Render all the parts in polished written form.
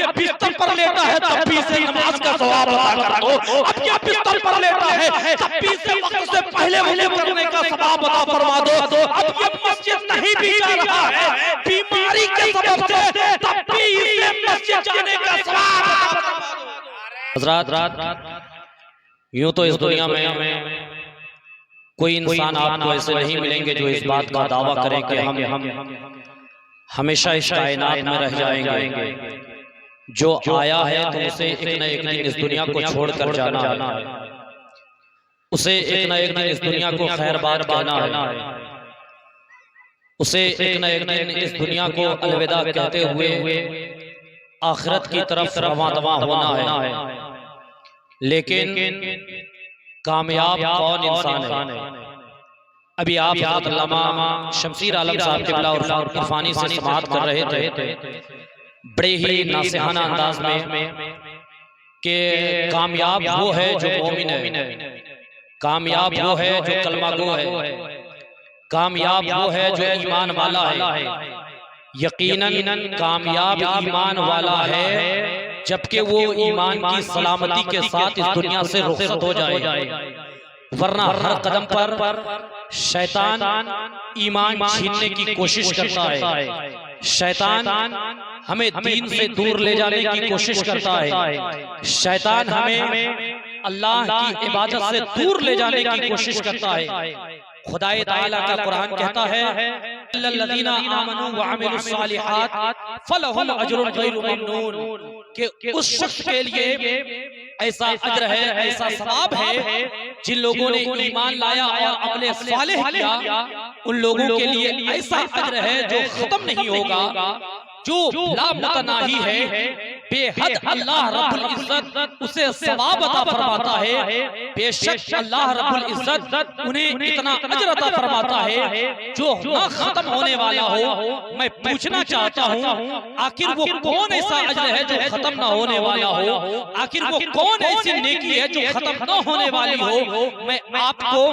ये बिस्तर पर लेटा है तब भी इसे नमाज का सवाब अदा कर दो। अब ये बिस्तर पर लेटा है तब भी इसे वक्त से पहले वजू करने का सवाब अदा फरमा दो। अब ये मस्जिद नहीं भी जा रहा है बीमारी के सबब से तब भी इसे मस्जिद जाने का सवाब अदा फरमा दो। हज़रात, यूं तो इस दुनिया में कोई इंसान आपको ऐसे नहीं मिलेंगे जो इस बात का दावा करे कि हम हमेशा इस कायनात में रह जाएंगे। जो आया है तो उसे एक न एक दिन इस दुनिया को छोड़कर जाना है, उसे एक न एक दिन इस दुनिया को खैरबाद कहना है, उसे एक न एक दिन इस दुनिया को अलविदा कहते हुए आखिरत की तरफ रवां दवा होना है। लेकिन कामयाब कौन इंसान है? अभी आप अल्लामा शमशीर आलम साहब क़िबला और इरफानी से समाअत कर रहे थे बड़े ही नासिहाना अंदाज में कि कामयाब वो है जो मोमिन है, कामयाब वो है जो कलमा गो है, कामयाब वो है जो ईमान वाला है। यकीनन कामयाब ईमान वाला है जबकि वो ईमान की सलामती के साथ इस दुनिया से रुखसत हो जाए, वरना हर कदम पर शैतान ईमान छीनने की कोशिश करता है, शैतान हमें दीन से दूर ले जाने की कोशिश करता है, शैतान हमें अल्लाह की इबादत से दूर ले जाने की कोशिश करता है। खुदाए ताला का कुरान कहता है लल्लज़ीना आमनू व अमिलुस सालिहात फलहुम अज्रुन गैरु ममनून, कि उस शख्स के लिए ऐसा अज्र है, ऐसा सवाब है जिन लोगों ने ईमान लाया और अमले सालेह किया, उन लोगों के लिए ऐसा अज्र है जो खत्म नहीं होगा, जो लामुतनाही है। बेहद अल्लाह रब्बुल इज्जत उसे सवाब अता फरमाता है, बेशक अल्लाह रब्बुल इज्जत उन्हें इतना अजर अता फरमाता है जो ना खत्म होने वाला हो। मैं पूछना चाहता हूँ आखिर वो कौन ऐसा अजर है जो खत्म ना होने वाला हो? आखिर वो कौन ऐसी नेकी है जो खत्म ना होने वाली हो? मैं आपको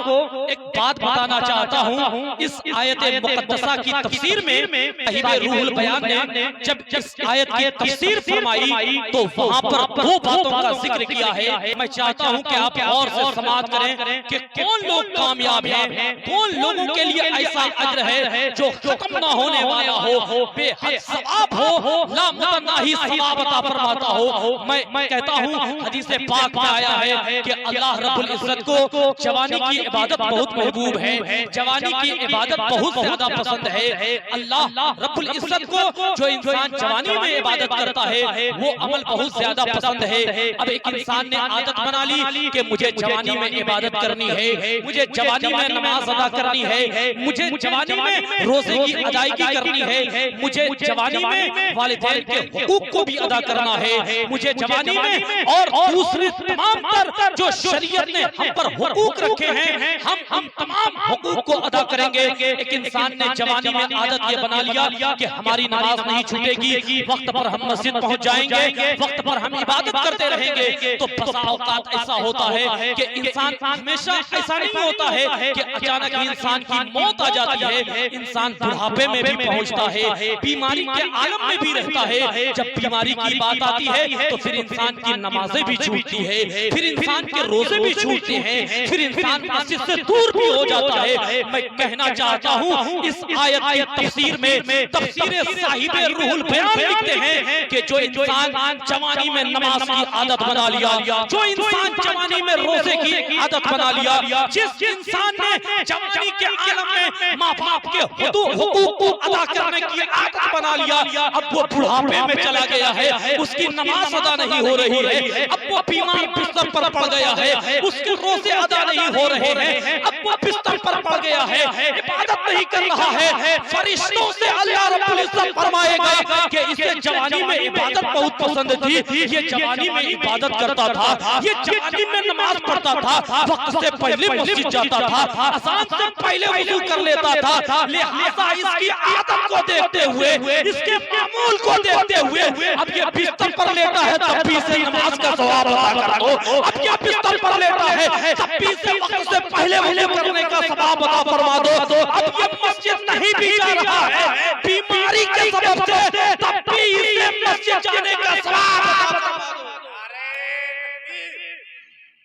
एक बात बताना चाहता हूँ। इस आयत मुकद्दसा की तफसीर में साहिब रूहुल बयान ने जब इस आयत की तफसीर फरमाई तो वहां पर दो बातों का जिक्र किया है। मैं चाहता हूं कि आप और से समाअत करें कि कौन लोग कामयाब हैं, कौन लोगों के लिए ऐसा अज्र है जो खत्म ना होने वाला हो, बेहद सवाब हो, लामुतनाही सवाब अता फरमाता हो। मैं कहता हूं हदीस पाक में आया है कि अल्लाह रब्बुल इज्जत को जवानी की इबादत बहुत महबूब है, जवानी की इबादत बहुत ज्यादा पसंद है। अल्लाह रब्बुल इज्जत को जो इंसान जवानी में इबादत करता है वो अमल बहुत ज्यादा पसंद है। अब एक इंसान ने आदत बना ली कि मुझे जवानी में इबादत करनी है, मुझे जवानी में नमाज अदा करनी है, मुझे जवानी में रोजे की अदायगी करनी है, मुझे जवानी में वालिदैन के हुकूक को भी अदा करना है, मुझे जवानी में और दूसरे तमाम पर जो शरीयत ने हम पर हुकूक रखे हैं हम तमाम हुकूक को अदा करेंगे। एक इंसान ने जवानी में आदत ये बना लिया कि हमारी नमाज नहीं छूटेगी, वक्त पर हम मस्जिद पहुंच जाएंगे, वक्त पर हम इबादत करते रहेंगे, तो बसा औकात ऐसा होता है कि इंसान हमेशा ऐसा नहीं होता है कि अचानक इंसान की मौत आ जाती है, इंसान बुढ़ापे में भी पहुंचता है, बीमारी के आलम में भी रहता है। जब बीमारी की बात आती है तो फिर इंसान की नमाजें भी छूटती है, फिर इंसान के रोजे भी छूटते हैं, फिर इंसान मस्जिद से दूर भी हो जाता है। मैं कहना चाहता हूँ इस आयत की तफसीर में तफसीर साहिब रूहुल बयान लिखते हैं कि जो इंसान जवानी में नमाज की आदत बना लिया, जो इंसान जवानी में रोजे की आदत बना लिया, जिस इंसान ने जवानी के आलम में माँ बाप के हुकूक को अदा करने की आदत बना लिया, अब वो बुढ़ापे में चला गया है, उसकी नमाज अदा नहीं हो रही है, अब वो बीमार बिस्तर पर पड़ गया है, उसके रोजे अदा नहीं हो रहे हैं, अब वो बिस्तर पर पड़ गया है, इबादत नहीं कर रहा है। फरिश्तों से अल्लाह रब्बुल इज्जत फरमाएगा कि इसे जवानी में इबादत बहुत पसंद थी, ये जवानी में इबादत करता था, ये जवानी में नमाज पढ़ता था, वक्त से पहले मस्जिद जाता था, अज़ान से पहले वुज़ू कर लेता था, लिहाजा इसकी आदत को देखते हुए, इसके मामूल को देखते हुए अब ये बिस्तर पर लेटा है तब भी इसे नमाज का सवाब अदा कर दो। अब ये बिस्तर पर लेटा है तब भी इसे वक्त से पहले वुज़ू करने का सवाब अदा फरमा दो। अब ये मस्जिद नहीं भी जा रहा है बीमारी के सबब से, तब भी इसे मस्जिद जाने का सवाब अता फरमा दो।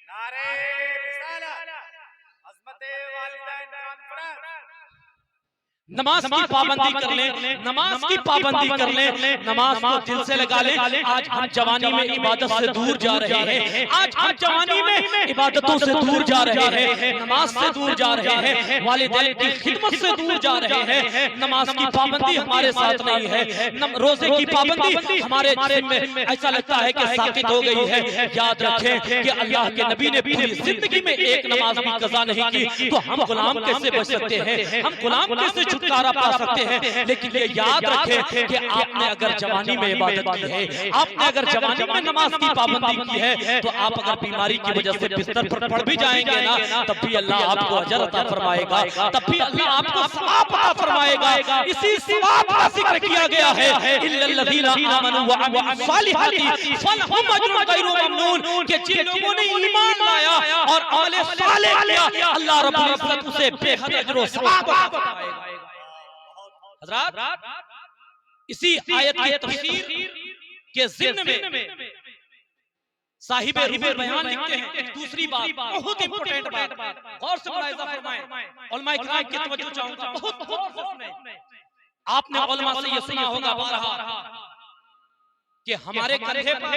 नारे रिसालत, अज़मते वालिदैन कॉन्फ्रेंस। नमाज की पाबंदी कर लें, नमाज की पाबंदी कर लें, नमाज को दिल से लगा लें। आज हम जवानी में इबादत से दूर जा रहे हैं, आज हम जवानी में इबादतों से दूर जा रहे हैं, नमाज से दूर जा रहे हैं, वालिदैन की खिदमत से दूर जा रहे हैं। नमाज की पाबंदी हमारे साथ नहीं है, रोजे की पाबंदी हमारे जिस्म में ऐसा लगता है कि साकित हो गई है। याद रखें कि अल्लाह के नबी ने पूरी जिंदगी में एक नमाज भी कज़ा नहीं की, तो हम गुलाम कैसे बच सकते हैं, हम गुलाम कैसे छुटकारा पा सकते हैं। लेकिन ये याद रखें कि आपने अगर जवानी में इबादत की है, आपने अगर जवानी में नमाज की पाबंदी की है, तो आप अगर बीमारी की वजह से बिस्तर पर पड़ भी जाएंगे ना, तब भी अल्लाह आपको अजर अता फरमाएगा, तब भी अल्लाह आपको सवाब अता फरमाएगा। इसी सवाब का जिक्र किया गया है, इल्लल्लज़ीना आमनू व अमिलुस सालिहाति फलहुम अज्रुन गैरु ममनून, कि जिन लोगों ने ईमान लाया और अमल सालेह किया, अल्लाह रब्बुल इज्जत उसे बेहद अजर व सवाब अता फरमाएगा। हज़रात, इसी आयत की तफसीर के ज़िम्न में साहिब रूहुल बयान लिखते हैं एक दूसरी बात, बहुत इंपॉर्टेंट बात, गौर से मुलाहिज़ा फरमाएं। उलमाए किराम की तवज्जो चाहूंगा, बहुत गौर से सुनें। आपने उलमा से ये सुना होगा बारहा कि हमारे कंधे पर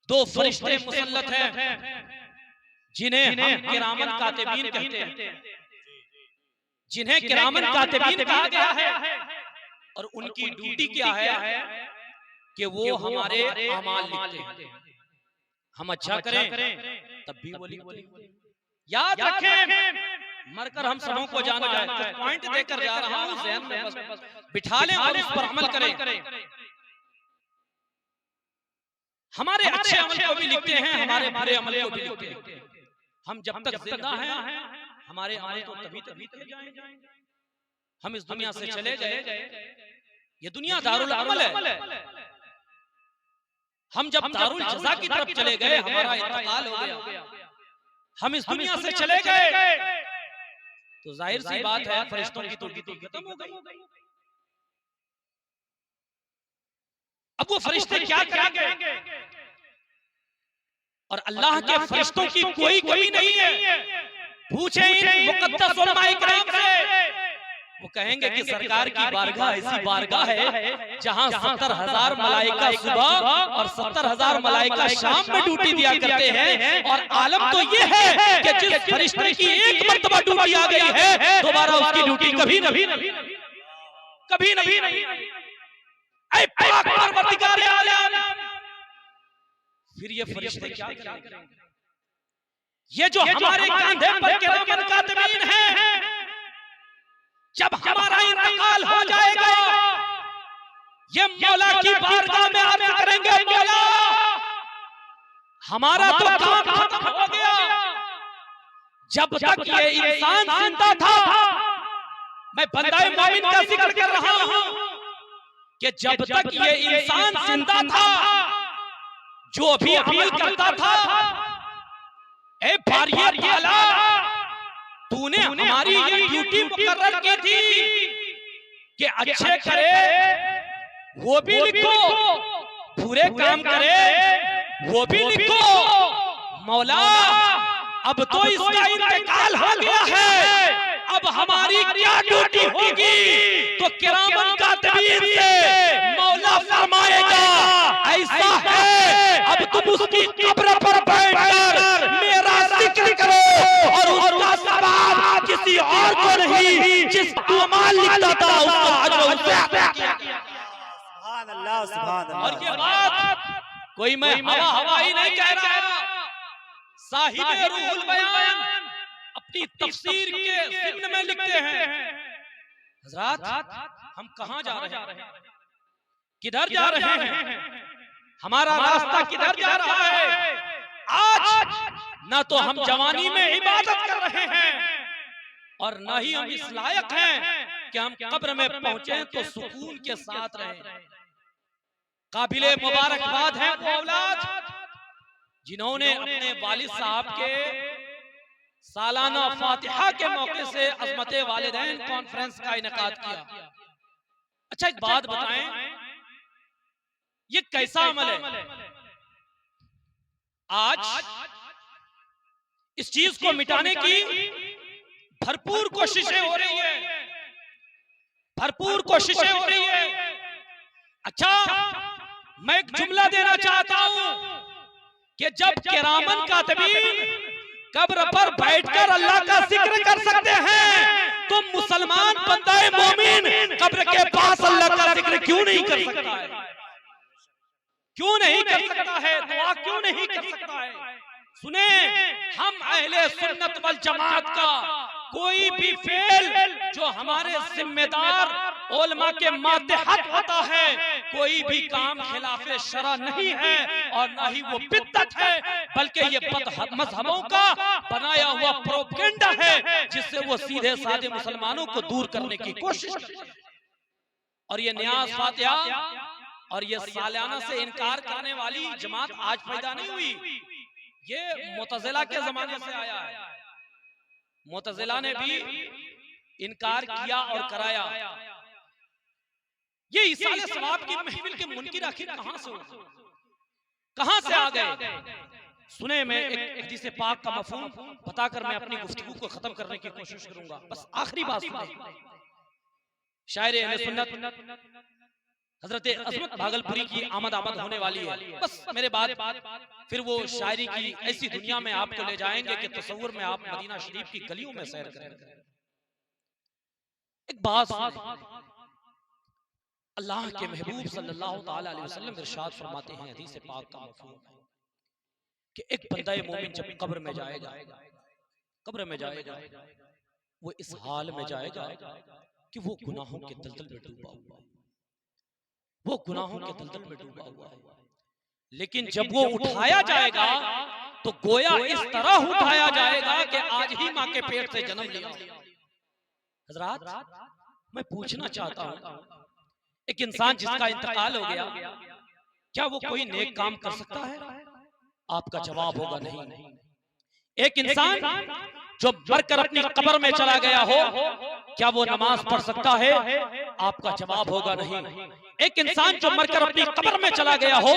दो फरिश्ते मुसल्लत हैं, जिन्हें हम किरामन कातिबीन कहते हैं, जिन्हें किरामन कातिबीन कहा गया है। और उनकी ड्यूटी क्या है कि वो हमारे अमाल लिखते हैं। हम अच्छा करें तब भी वो लिखते हैं। याद रखें, मरकर हम सबों को जाना है, कुछ पॉइंट देकर जा रहा हूं, ज़हन में बस बिठा लें और उस पर अमल करें। हमारे अच्छे अमल को भी लिखते हैं, हमारे बुरे अमल को भी लिखते हैं। हम जब तक जिंदा हैं, हमारे अमल तो तभी किए जाएंगे। हम इस दुनिया से चले गए, ये दुनिया दारुल अमल है। हम जब दारुल जज़ा की तरफ चले गए, हमारा इंतकाल हो गया, हम इस दुनिया से चले गए, तो जाहिर सी बात है फरिश्तों की तो ड्यूटी खत्म हो गई। अब वो फरिश्ते क्या करेंगे? और अल्लाह के फरिश्तों की कोई कमी नहीं है। पूछे इन मुक़द्दस उलमाए किराम से, वो कहेंगे कि सरकार की बारगाह ऐसी बारगाह है जहां 70,000 मलाइका सुबह और 70,000 मलाइका शाम में ड्यूटी दिया करते हैं। और आलम तो ये है कि जिस फरिश्ते की एक मर्तबा ड्यूटी आ गई है, दोबारा उसकी ड्यूटी कभी नहीं। ऐ पाक परवरदिगार आलम, फिर ये फरिश्ते क्या करेंगे? ये जो हमारे कांधे पर किरामन कातिबीन हैं, जब हमारा इंतकाल हो जाएगा, ये मौला की बारगाह में अर्ज़ करेंगे, मौला हमारा तो काम खत्म हो गया। जब तक ये इंसान जिंदा था, मैं बंदाए मोमिन का जिक्र कर रहा हूं, कि जब तक ये इंसान जिंदा था, जो भी अमल करता था, ए बारिये ताला, तूने हमारी ये ड्यूटी मुकर्रर की थी कि अच्छे करे वो भी लिखो, बुरे काम करे वो भी लिखो। मौला अब तो इसका इंतकाल हो गया है, अब हमारी क्या ड्यूटी होगी? तो किरामन कातिबीन से मौला फरमाएगा, ऐसा है अब तुम उसकी कब्र पर बैठकर मेरा जिक्र करो, और उसका सवाब किसी और को नहीं, जिस अमाल लिखता था उसका अजर उसे अता किया गया। सुभान अल्लाह, सुभान अल्लाह। और ये बात कोई मैं हवा ही नहीं कह रहा, साहिब रूहुल बयान अपनी तफसीर के ज़िम्न में लिखते हैं। हज़रात, हम कहां जा रहे हैं, किधर जा रहे हैं, हमारा रास्ता किधर जा रहा है? आज न तो हम जवानी में इबादत कर रहे हैं, और न ही हम इस लायक हैं कि हम कब्र में पहुंचे तो सुकून के साथ रहें। काबिले मुबारकबाद है वो औलाद जिन्होंने अपने वालिद साहब के सालाना फातिहा के मौके से अज़मत वालिदैन कॉन्फ्रेंस का इनेकाद किया। अच्छा एक बात बताएं, ये कैसा अमल है? आज इस चीज को मिटाने की भरपूर कोशिशें हो रही है, भरपूर कोशिशें हो रही है। अच्छा मैं एक जुमला देना चाहता हूं कि जब किरामन कातिबीन कब्र पर बैठकर अल्लाह का जिक्र कर सकते हैं तो मुसलमान बंदाए मोमिन कब्र के पास अल्लाह का जिक्र क्यों नहीं कर सकता है? क्यों नहीं कर सकता है? दुआ क्यों नहीं कर सकता है? सुने, हम अहले सुन्नत वल जमात का कोई भी फेल जो हमारे जिम्मेदार उलमा के मातहत होता है, कोई भी काम खिलाफे शरा नहीं है और ना ही वो बिद्अत है, बल्कि ये मजहबों का बनाया हुआ प्रोपेगेंडा है जिससे वो सीधे साधे मुसलमानों को दूर करने की कोशिश करते हैं। और ये न्याज फातिहा और ये सालाना से इनकार करने वाली जमात आज पैदा नहीं हुई, ये मुतज़िला के जमाने से आया है। मुतज़िला ने भी इनकार किया और कराया। ये इसाले सवाब की महफिल के मुनकिर आखिर कहां से आ गए? सुने, मैं एक हदीस पाक का मफहूम बताकर मैं अपनी गुफ्तगू को खत्म करने की कोशिश करूंगा। बस आखिरी बात सुनिए। शायर अहले सुन्नत हजरत अज़मत भागलपुरी की आमद होने वाली है। बस मेरे बाद फिर वो शायरी की ऐसी दुनिया में आपको ले जाएंगे कि तसव्वुर में आप मदीना शरीफ की गलियों में सैर करेंगे। एक बात, अल्लाह के महबूब सल्लल्लाहु ताला अलैहि वसल्लम इरशाद फरमाते हैं, हदीस पाक का मफहूम है कि एक बंदा मोमिन जब कब्र में जाएगा, कब्र में जाएगा, वो इस हाल में जाएगा कि वो गुनाहों के दलदल में डूबा हुआ, वो गुनाहों के दलदल में डूबा हुआ है। लेकिन जब वो उठाया जाएगा तो गोया इस तरह उठाया जाएगा कि आज ही मां के पेट से जन्म लिया। हजरात, मैं पूछना चाहता हूं, एक इंसान जिसका इंतकाल हो गया, क्या वो कोई नेक काम कर सकता है? आपका जवाब होगा नहीं। एक इंसान जो मरकर अपनी कब्र में चला गया हो, क्या वो नमाज पढ़ सकता है? आपका जवाब होगा नहीं। एक इंसान जो मरकर अपनी कब्र में चला गया हो,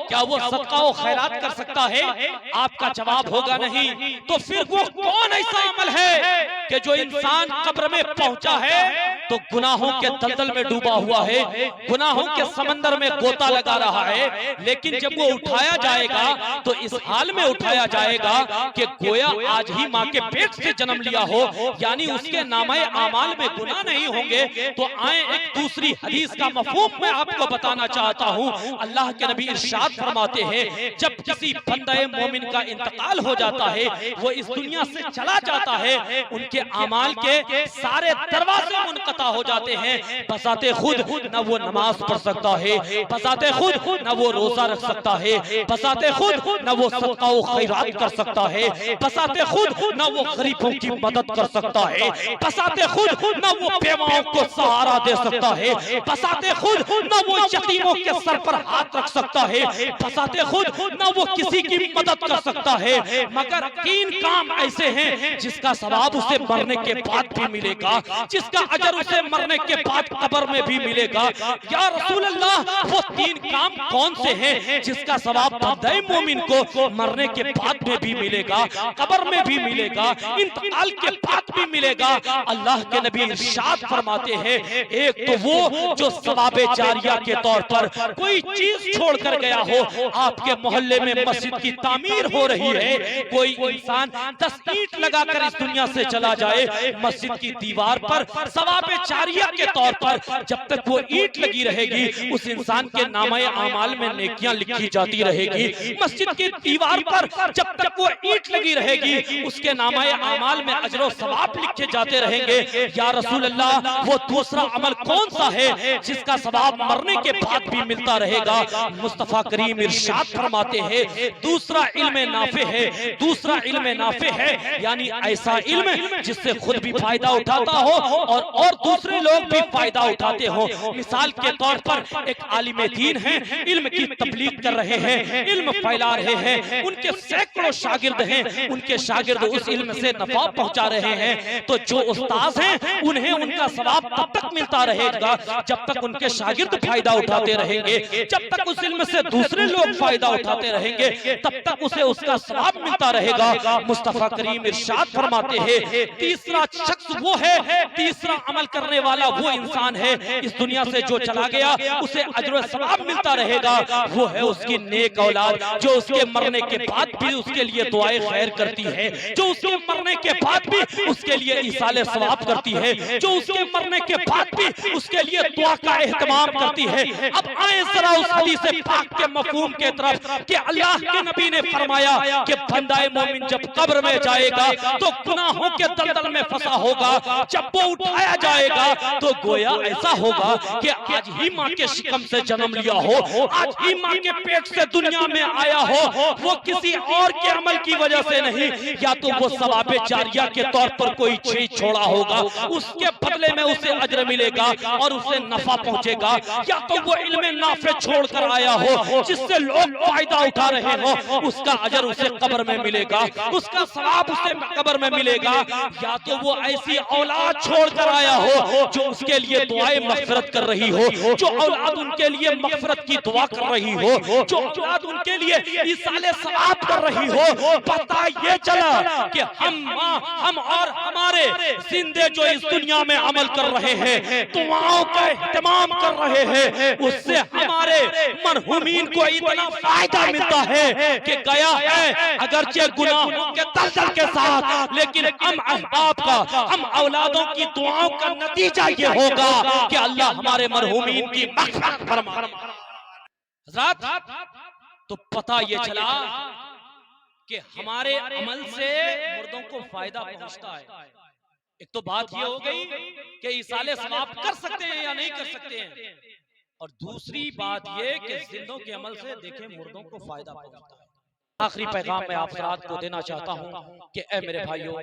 क्या वो सदका और खैरात कर सकता है? आपका जवाब होगा नहीं। तो फिर वो कौन ऐसा अमल है कि जो इंसान कब्र में पहुंचा है तो गुनाहों के दलदल में डूबा हुआ है, गुनाहों के समंदर में गोता लगा रहा है, लेकिन जब वो उठाया जाएगा तो इस हाल में उठाया जाएगा कि गोया आज ही मां के पेट से जन्म लिया हो, यानी उसके नामे आमाल में गुनाह नहीं होंगे। तो आए एक दूसरी हदीस का मफहूम मैं आपको बताना चाहता हूं। अल्लाह के नबी इरशाद फरमाते हैं, जब किसी बंदे मोमिन का इंतकाल हो जाता है, वो इस दुनिया से चला जाता है, उनके आमाल के सारे दरवाजे मुनक़ता हो जाते हैं। बसाते खुद न वो नमाज पढ़ सकता है, बसाते खुद न वो रोजा रख सकता है, बसाते खुद न वो सदका व खैरात कर सकता है, बसाते खुद न वो गरीबों की मदद कर सकता है, बसाते खुद न वो बेवाओं को सहारा दे सकता है, बसाते खुद न वो यतीमों के सर पर हाथ रख सकता है, बसाते खुद न वो किसी की मदद कर सकता है। मगर तीन काम ऐसे हैं जिसका सवाब उसे मरने के बाद भी मिलेगा, जिसका अजर उसे मरने के बाद कब्र में भी मिलेगा। या रसूल अल्लाह, वो तीन काम कौन से हैं जिसका सवाब बंदे मोमिन को मरने के बाद में भी मिलेगा, कब्र में भी मिलेगा, इंतकाल के बाद भी मिलेगा? अल्लाह के नबी इरशाद फरमाते हैं, एक तो वो जो सवाबे जारिया के तौर पर कोई चीज छोड़कर गया हो। आपके मोहल्ले में मस्जिद की तामीर हो रही है, कोई इंसान 10 ईंट लगाकर इस दुनिया से चला जाए, मस्जिद की दीवार पर सवाबे जारिया के तौर पर जब तक वो ईंट लगी रहेगी, उस इंसान के नामे आमाल में नेकियां लिखी जाती रहेगी। मस्जिद की दीवार पर जब तक वो ईंट लगी रहेगी, उसके नामे आमाल में अजर सवाब लिखे जाते रहेंगे। या रसूल अल्लाह, वो दूसरा अमल कौन सा है जिसका सवाब मरने के बाद भी मिलता रहेगा? मुस्तफा करीम इरशाद फरमाते हैं, दूसरा इल्म नाफे है, दूसरा इल्म नाफे है, यानी ऐसा इल्म जिससे खुद भी फायदा उठाता हो और दूसरे लोग भी फायदा उठाते हो। मिसाल के तौर पर एक आलिम दीन है, इल्म की तबलीग कर रहे हैं, इल्म फैला रहे हैं, उनके सैकड़ों शागिर्द हैं, उनके शागिर्द उस इल्म से नफा पहुंचा रहे हैं, तो जो उस्ताद हैं उन्हें उनका सवाब तब तक मिलता रहेगा जब तक उनके शागिर्द फायदा उठाते रहेंगे। जब तक उस इल्म से दूसरे लोग फायदा उठाते रहेंगे तब तक उसे उसका सवाब मिलता रहेगा। मुस्तफा करीम इरशाद फरमाते हैं, तीसरा शख्स वो है, तीसरा अमल करने वाला वो इंसान है इस दुनिया से जो चला गया उसे अजर व सवाब मिलता रहेगा। वो है उसकी नेक औलाद जो उसके मरने के बाद भी उसके लिए दुआए खैर करती है, जो उसके मरने के बाद भी उसके लिए इसाले सवाब करती है, जो उसके मरने के बाद भी उसके लिए दुआ का एहतमाम करती है। अब आए जरा उस हदीस पाक के मफहूम के तरफ कि अल्लाह के नबी ने फरमाया कि बंदाए मोमिन जब कब्र में जाएगा तो गुनाहों के दलदल में फंसा होगा, जब वो उठाया जाएगा तो गोया ऐसा होगा कि आज ही माँ के शिकम से जन्म लिया हो, आज ही माँ के पेट से दुनिया में आया हो, वो किसी और के अमल की वजह से नहीं, या तो वो सवाबे जारिया के तौर पर कोई चीज छोड़ा होगा, उसके बदले में उसे अजर मिलेगा और उसे नफा पहुंचेगा, या तो वो इल्मे नाफे छोड़ कर आया हो जिससे लोग फायदा उठा रहे हो, उसका अजर उसे कब्र में मिलेगा, उसका सवाब उसे कब्र में मिलेगा, या तो वो ऐसी औलाद छोड़ कर आया हो जो उसके लिए दुआएं मगफिरत कर रही हो, जो औलाद उनके लिए मगफिरत की दुआ कर रही हो, जो औलाद उनके लिए इसाले सवाब कर रही हो। पता ये चला कि हम और हमारे जिंदे जो इस दुनिया में अमल कर रहे हैं, दुआओं का एहतमाम कर रहे हैं, उससे हमारे मरहुमीन को इतना फायदा मिलता है कि गया है अगरचे गुनाहों के दलदल के साथ, लेकिन हम अहबाब का, हम औलादों की दुआओं का नतीजा ये होगा कि अल्लाह हमारे मरहुमीन की मग़फ़िरत फरमाए। हज़रात, तो पता ये चला कि हमारे अमल से मुर्दों को फायदा पहुंचता है। एक तो बात ये हो गई कि इसाले सवाब कर सकते हैं या नहीं कर सकते हैं, और दूसरी बात ये कि जिंदों के अमल से देखें मुर्दों को फायदा पहुंचता है। आखिरी पैगाम मैं आप हज़रात को देना चाहता हूँ कि ए मेरे भाइयों,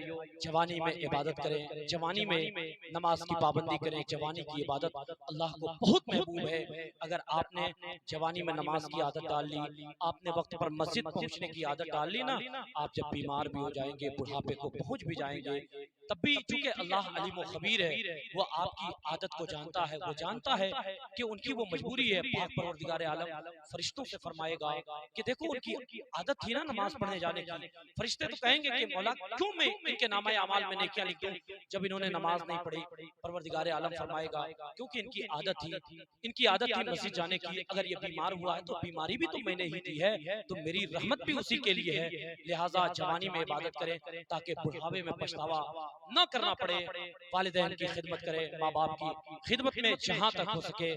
जवानी में इबादत करें, जवानी में नमाज की पाबंदी करें। जवानी की इबादत अल्लाह को बहुत महबूब है। अगर आपने जवानी में नमाज की आदत डाल ली, आपने वक्त पर मस्जिद पहुँचने की आदत डाल ली ना, आप जब बीमार भी हो जाएंगे, बुढ़ापे को पहुँच भी जाएंगे, तब भी चूंकि अल्लाह अलीम व खबीर है, वो आपकी आदत को जानता है, वो जानता है कि उनकी वो मजबूरी है। पाक परवरदिगार आलम फरिश्तों से फरमाएगा कि देखो उनकी आदत थी ना नमाज पढ़ने जाने की। फरिश्ते तो कहेंगे कि मौला क्यों मैं इनके नामा अमाल में नेकियां लिख दूं जब इन्होंने नमाज नहीं पढ़ी। परवरदिगार आलम फरमाएगा क्योंकि इनकी आदत थी, इनकी आदत थी मस्जिद जाने की। अगर ये बीमार हुआ है तो बीमारी भी तो मैंने ही दी है, तो मेरी रहमत भी उसी के लिए है। लिहाजा जवानी में इबादत करें ताकि बुढ़ापे में पछतावा न करना पड़े। वालिदैन की खिदमत करें, माँ बाप की खिदमत में जहाँ तक हो सके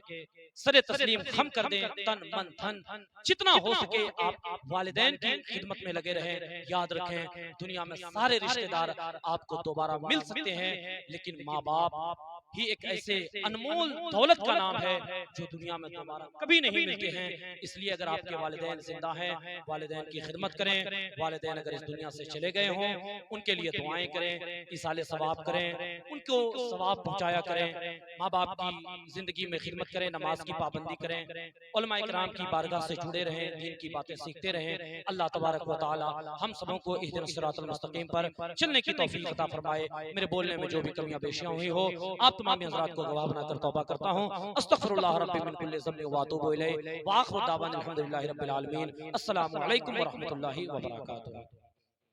सरे तस्लीम खम कर दें, तन मन धन जितना हो सके आप वालिदैन की खिदमत में लगे रहें। याद रखें दुनिया में सारे रिश्तेदार आपको दोबारा मिल सकते हैं, लेकिन माँ बाप ही एक ऐसे अनमोल दौलत का नाम है जो दुनिया में दोबारा कभी नहीं मिलते हैं। इसलिए अगर आपके वालिदैन जिंदा हैं, वालिदैन की खिदमत करें। वालिदैन अगर इस दुनिया से चले गए हों, उनके लिए दुआएं करें, इसाले सवाब करें, उनको सवाब पहुंचाया करें। माँ बाप की जिंदगी में खिदमत करें, नमाज की पाबंदी करें, उलमा इकराम की बारगाह से जुड़े रहें, दीन की बातें सीखते रहें। अल्लाह तबारक व तआला हम सबों को इहदिनस सिरातल मुस्तकीम पर चलने की तौफीक अता फरमाए। मेरे बोलने में जो भी कमियां पेशियां हुई हो, आप तमाम हज़रात को गवाह बनाकर तौबा करता हूँ। अस्तगफिरुल्लाह रब्बी मिन कुल्लि ज़ंबिन व अतूबु इलैहि व आखिरु दावाना अल्हम्दुलिल्लाहि रब्बिल आलमीन। अस्सलामु अलैकुम व रहमतुल्लाहि व बरकातुहू।